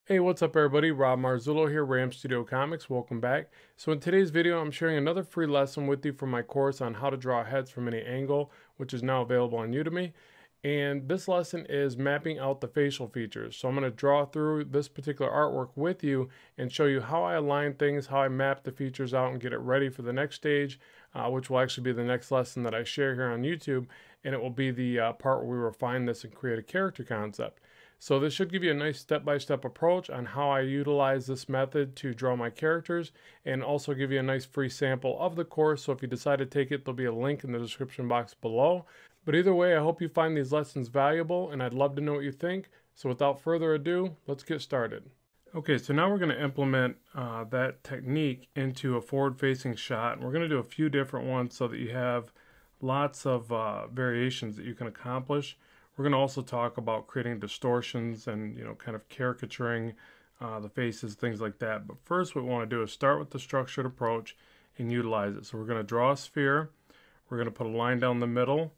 Hey, what's up everybody? Rob Marzullo here, Ram Studio Comics. Welcome back. So in today's video, I'm sharing another free lesson with you from my course on how to draw heads from any angle, which is now available on Udemy. And this lesson is mapping out the facial features. So I'm going to draw through this particular artwork with you and show you how I align things, how I map the features out and get it ready for the next stage, which will actually be the next lesson that I share here on YouTube. And it will be the part where we refine this and create a character concept. So this should give you a nice step-by-step approach on how I utilize this method to draw my characters, and also give you a nice free sample of the course. So if you decide to take it, there'll be a link in the description box below. But either way, I hope you find these lessons valuable, and I'd love to know what you think. So without further ado, let's get started. Okay, so now we're going to implement that technique into a forward-facing shot, and we're going to do a few different ones so that you have lots of variations that you can accomplish. We're going to also talk about creating distortions and, kind of caricaturing the faces, things like that. But first, what we want to do is start with the structured approach and utilize it. So we're going to draw a sphere. We're going to put a line down the middle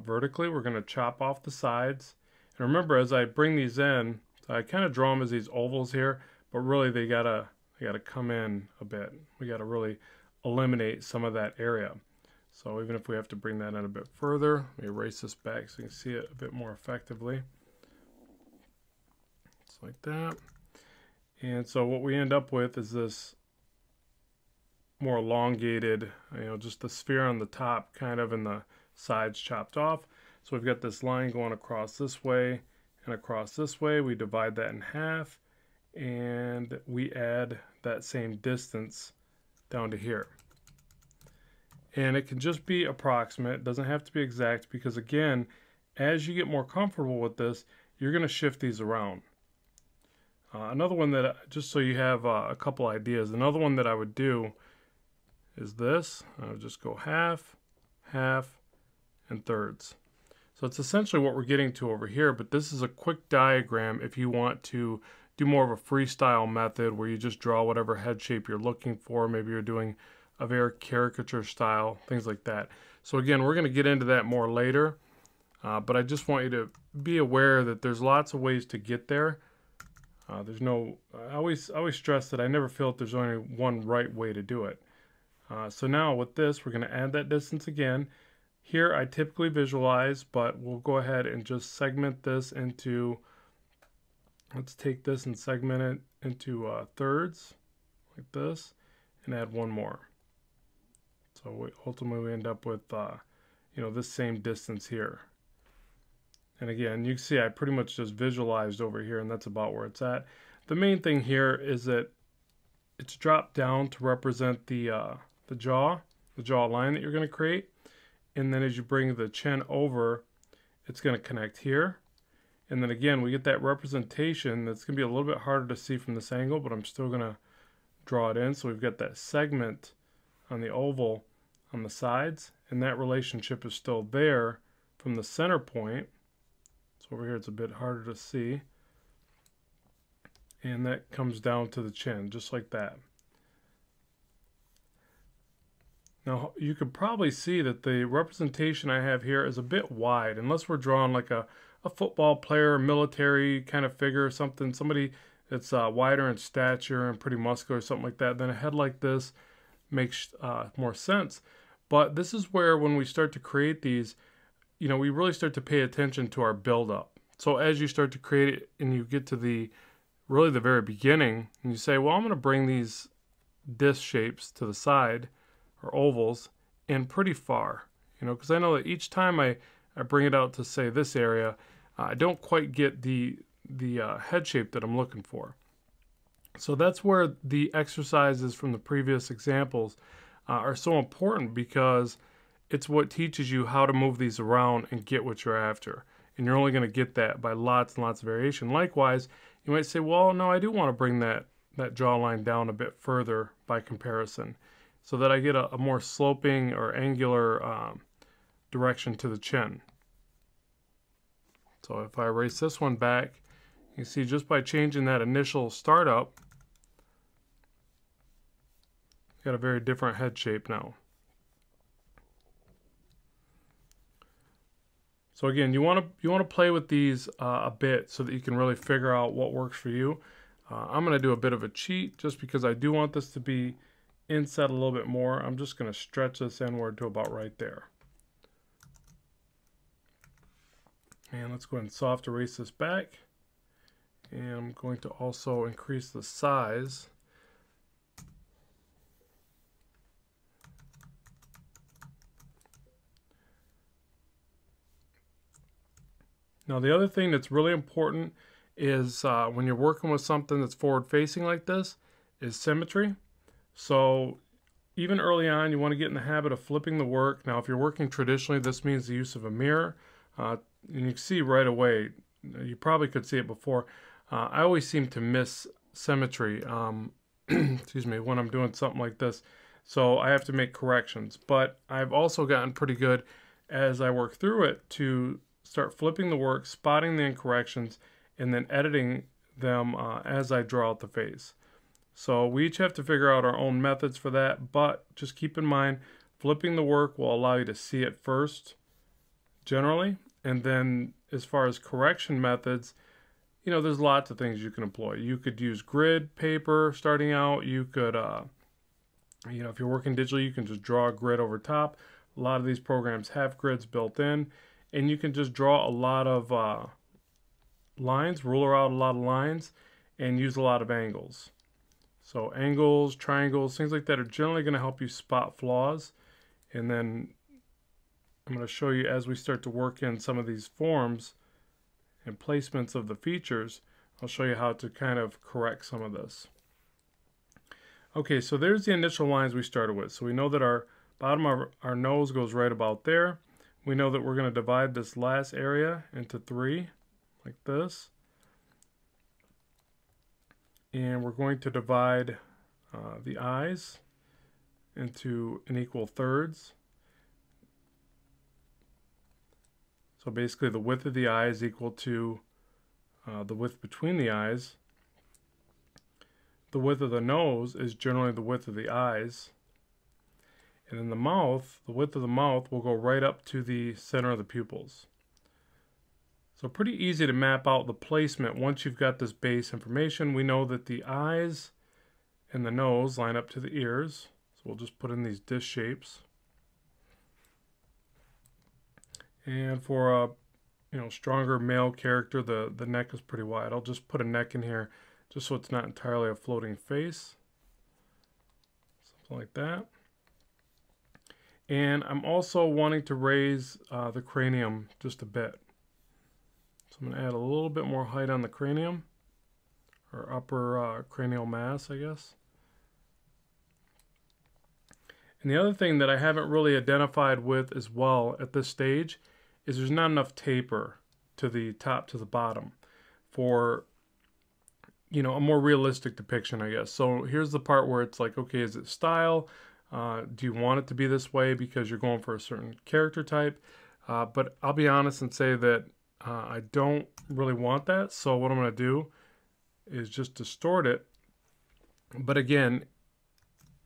vertically. We're going to chop off the sides. And remember, as I bring these in, so I kind of draw them as these ovals here, but really they gotta come in a bit. We got to really eliminate some of that area. So even if we have to bring that in a bit further, let me erase this back so you can see it a bit more effectively. Just like that. And so what we end up with is this more elongated, just the sphere on the top kind of and the sides chopped off. So we've got this line going across this way and across this way. We divide that in half and we add that same distance down to here. And it can just be approximate. It doesn't have to be exact because, again, as you get more comfortable with this, you're going to shift these around. Another one that, just so you have a couple ideas, another one that I would do is this. I would just go half, half, and thirds. So it's essentially what we're getting to over here, but this is a quick diagram if you want to do more of a freestyle method where you just draw whatever head shape you're looking for. Maybe you're doing a very caricature style, things like that. So again, we're going to get into that more later, but I just want you to be aware that there's lots of ways to get there. I always stress that I never feel that there's only one right way to do it. So now with this, we're going to add that distance again. Here I typically visualize, but we'll go ahead and just segment this into, let's take this and segment it into thirds, like this, and add one more. So ultimately we end up with, this same distance here. And again, you can see I pretty much just visualized over here, and that's about where it's at. The main thing here is that it's dropped down to represent the jaw line that you're going to create. And then as you bring the chin over, it's going to connect here. And then again, we get that representation that's going to be a little bit harder to see from this angle, but I'm still going to draw it in. So we've got that segment on the oval on the sides, and that relationship is still there from the center point. So over here it's a bit harder to see. And that comes down to the chin, just like that. Now you could probably see that the representation I have here is a bit wide, unless we're drawing like a football player, military kind of figure, somebody that's wider in stature and pretty muscular, something like that. Then a head like this makes more sense. But this is where, when we start to create these, we really start to pay attention to our build-up. So as you start to create it and you get to the very beginning, and you say, well, I'm going to bring these disc shapes to the side, or ovals, in pretty far, because I know that each time I bring it out to, say, this area, I don't quite get the head shape that I'm looking for. So that's where the exercises from the previous examples are so important, because it's what teaches you how to move these around and get what you're after. And you're only going to get that by lots and lots of variation. Likewise, you might say, well, no, I do want to bring that jawline down a bit further by comparison, so that I get a more sloping or angular direction to the chin. So if I erase this one back, you see just by changing that initial startup, got a very different head shape now. So again, you want to play with these a bit so that you can really figure out what works for you. I'm going to do a bit of a cheat just because I do want this to be inset a little bit more. I'm just going to stretch this inward to about right there. And let's go ahead and soft erase this back. And I'm going to also increase the size. Now the other thing that's really important is when you're working with something that's forward facing like this is symmetry. So even early on you want to get in the habit of flipping the work. Now if you're working traditionally, this means the use of a mirror. And you can see right away, you probably could see it before, I always seem to miss symmetry excuse me, when I'm doing something like this. So I have to make corrections. But I've also gotten pretty good as I work through it to start flipping the work, spotting the incorrections, and then editing them as I draw out the face. So we each have to figure out our own methods for that, but just keep in mind, flipping the work will allow you to see it first, generally, and then as far as correction methods, you know, there's lots of things you can employ. You could use grid paper starting out. You could, you know, if you're working digitally, you can just draw a grid over top. A lot of these programs have grids built in, and you can just draw a lot of lines, ruler out a lot of lines, and use a lot of angles. So angles, triangles, things like that are generally going to help you spot flaws. And then I'm going to show you as we start to work in some of these forms and placements of the features, I'll show you how to kind of correct some of this. Okay, so there's the initial lines we started with. So we know that our bottom of our nose goes right about there. We know that we're going to divide this last area into 3, like this. And we're going to divide the eyes into an equal thirds. So basically the width of the eye is equal to the width between the eyes. The width of the nose is generally the width of the eyes. And then the mouth, the width of the mouth will go right up to the center of the pupils. So pretty easy to map out the placement once you've got this base information. We know that the eyes and the nose line up to the ears. So we'll just put in these disc shapes. And for a stronger male character, the neck is pretty wide. I'll just put a neck in here just so it's not entirely a floating face. Something like that. And I'm also wanting to raise the cranium just a bit. So I'm going to add a little bit more height on the cranium, or upper cranial mass, I guess. And the other thing that I haven't really identified with as well at this stage is there's not enough taper to the top to the bottom for, a more realistic depiction, I guess. So here's the part where it's like, okay, is it style? Do you want it to be this way because you're going for a certain character type? But I'll be honest and say that I don't really want that. So what I'm going to do is just distort it. But again,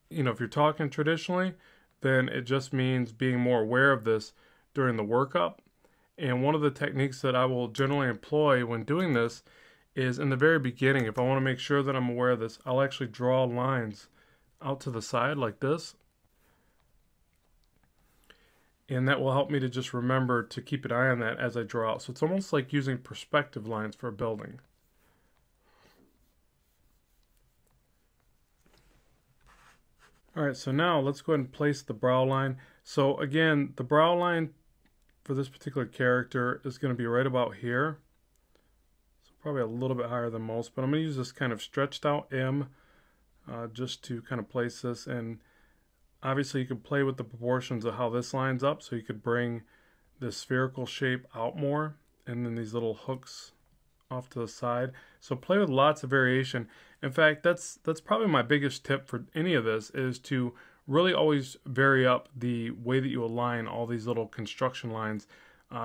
if you're talking traditionally, then it just means being more aware of this during the workup. And one of the techniques that I will generally employ when doing this is in the very beginning. If I want to make sure that I'm aware of this, I'll actually draw lines out to the side like this. And that will help me to just remember to keep an eye on that as I draw out. So it's almost like using perspective lines for a building. All right, so now let's go ahead and place the brow line. So again, the brow line for this particular character is going to be right about here. So probably a little bit higher than most, but I'm going to use this kind of stretched out M just to kind of place this. And obviously you could play with the proportions of how this lines up, so you could bring this spherical shape out more, and then these little hooks off to the side. So play with lots of variation. In fact, that's probably my biggest tip for any of this, is to really always vary up the way that you align all these little construction lines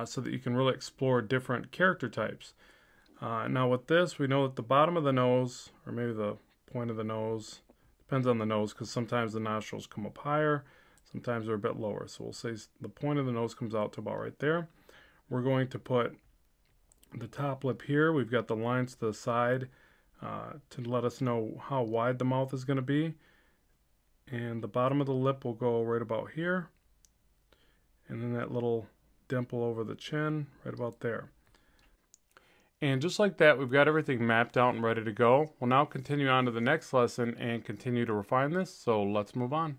so that you can really explore different character types. Now with this, we know that the bottom of the nose, or maybe the point of the nose, depends on the nose, because sometimes the nostrils come up higher, sometimes they're a bit lower. So we'll say the point of the nose comes out to about right there. we're going to put the top lip here. We've got the lines to the side to let us know how wide the mouth is going to be. And the bottom of the lip will go right about here. And then that little dimple over the chin right about there. And just like that, we've got everything mapped out and ready to go. We'll now continue on to the next lesson and continue to refine this. So let's move on.